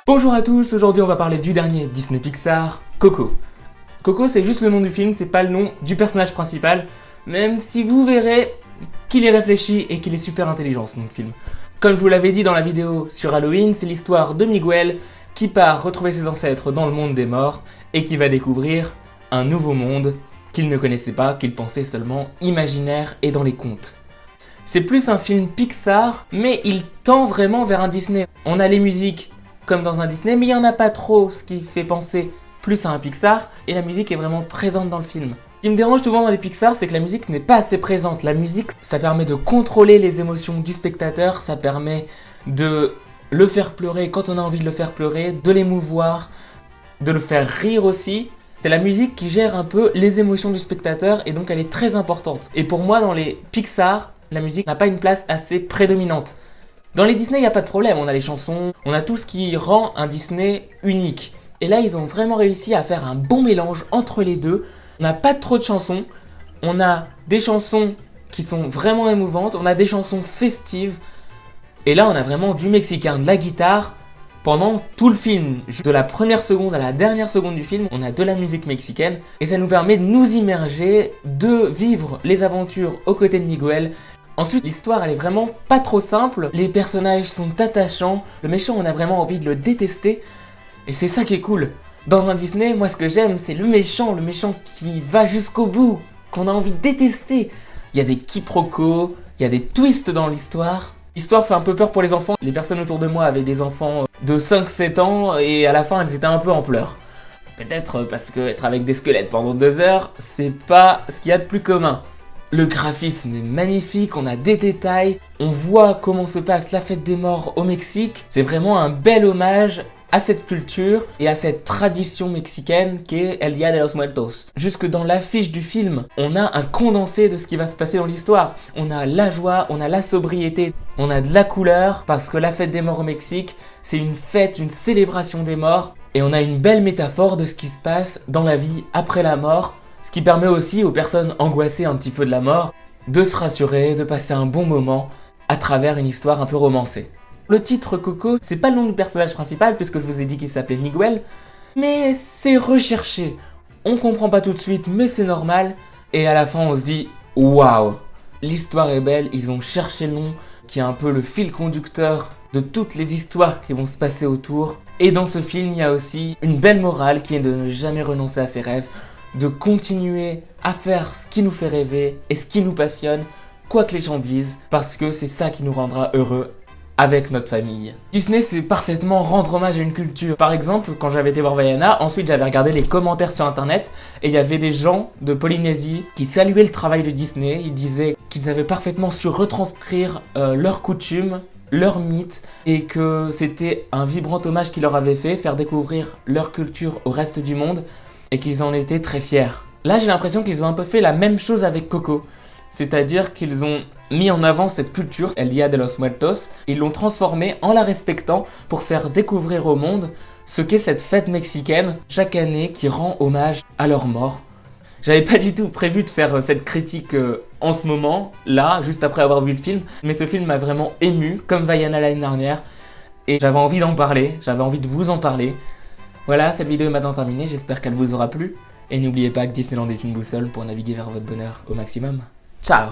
Bonjour à tous, aujourd'hui on va parler du dernier Disney Pixar, Coco. Coco c'est juste le nom du film, c'est pas le nom du personnage principal, même si vous verrez qu'il est réfléchi et qu'il est super intelligent ce nom de film. Comme je vous l'avais dit dans la vidéo sur Halloween, c'est l'histoire de Miguel qui part retrouver ses ancêtres dans le monde des morts et qui va découvrir un nouveau monde qu'il ne connaissait pas, qu'il pensait seulement imaginaire et dans les contes. C'est plus un film Pixar, mais il tend vraiment vers un Disney. On a les musiques comme dans un Disney, mais il n'y en a pas trop, ce qui fait penser plus à un Pixar, et la musique est vraiment présente dans le film. Ce qui me dérange souvent dans les Pixar, c'est que la musique n'est pas assez présente. La musique, ça permet de contrôler les émotions du spectateur, ça permet de le faire pleurer quand on a envie de le faire pleurer, de l'émouvoir, de le faire rire aussi. C'est la musique qui gère un peu les émotions du spectateur, et donc elle est très importante. Et pour moi, dans les Pixar, la musique n'a pas une place assez prédominante. Dans les Disney, il n'y a pas de problème, on a les chansons, on a tout ce qui rend un Disney unique. Et là, ils ont vraiment réussi à faire un bon mélange entre les deux. On n'a pas trop de chansons, on a des chansons qui sont vraiment émouvantes, on a des chansons festives. Et là, on a vraiment du mexicain, de la guitare, pendant tout le film. De la première seconde à la dernière seconde du film, on a de la musique mexicaine. Et ça nous permet de nous immerger, de vivre les aventures aux côtés de Miguel. Ensuite, l'histoire elle est vraiment pas trop simple, les personnages sont attachants, le méchant on a vraiment envie de le détester, et c'est ça qui est cool. Dans un Disney, moi ce que j'aime c'est le méchant qui va jusqu'au bout, qu'on a envie de détester. Il y a des quiproquos, il y a des twists dans l'histoire. L'histoire fait un peu peur pour les enfants, les personnes autour de moi avaient des enfants de 5-7 ans, et à la fin elles étaient un peu en pleurs. Peut-être parce que être avec des squelettes pendant 2 heures, c'est pas ce qu'il y a de plus commun. Le graphisme est magnifique, on a des détails, on voit comment se passe la fête des morts au Mexique. C'est vraiment un bel hommage à cette culture et à cette tradition mexicaine qu'est El Día de los Muertos. Jusque dans l'affiche du film, on a un condensé de ce qui va se passer dans l'histoire. On a la joie, on a la sobriété, on a de la couleur, parce que la fête des morts au Mexique, c'est une fête, une célébration des morts. Et on a une belle métaphore de ce qui se passe dans la vie après la mort. Ce qui permet aussi aux personnes angoissées un petit peu de la mort de se rassurer, de passer un bon moment à travers une histoire un peu romancée. Le titre Coco, c'est pas le nom du personnage principal puisque je vous ai dit qu'il s'appelait Miguel, mais c'est recherché. On comprend pas tout de suite, mais c'est normal. Et à la fin, on se dit waouh, l'histoire est belle, ils ont cherché le nom qui est un peu le fil conducteur de toutes les histoires qui vont se passer autour. Et dans ce film, il y a aussi une belle morale qui est de ne jamais renoncer à ses rêves, de continuer à faire ce qui nous fait rêver et ce qui nous passionne, quoi que les gens disent, parce que c'est ça qui nous rendra heureux avec notre famille. Disney, c'est parfaitement rendre hommage à une culture. Par exemple, quand j'avais été voir Vaiana, ensuite j'avais regardé les commentaires sur internet et il y avait des gens de Polynésie qui saluaient le travail de Disney. Ils disaient qu'ils avaient parfaitement su retranscrire leurs coutumes, leurs mythes, et que c'était un vibrant hommage qu'ils leur avaient fait, faire découvrir leur culture au reste du monde, et qu'ils en étaient très fiers. Là, j'ai l'impression qu'ils ont un peu fait la même chose avec Coco. C'est-à-dire qu'ils ont mis en avant cette culture, El Día de los Muertos, ils l'ont transformée en la respectant pour faire découvrir au monde ce qu'est cette fête mexicaine chaque année qui rend hommage à leur mort. J'avais pas du tout prévu de faire cette critique en ce moment, là, juste après avoir vu le film, mais ce film m'a vraiment ému, comme Vaiana l'année dernière, et j'avais envie d'en parler, j'avais envie de vous en parler. Voilà, cette vidéo est maintenant terminée, j'espère qu'elle vous aura plu. Et n'oubliez pas que Disneyland est une boussole pour naviguer vers votre bonheur au maximum. Ciao!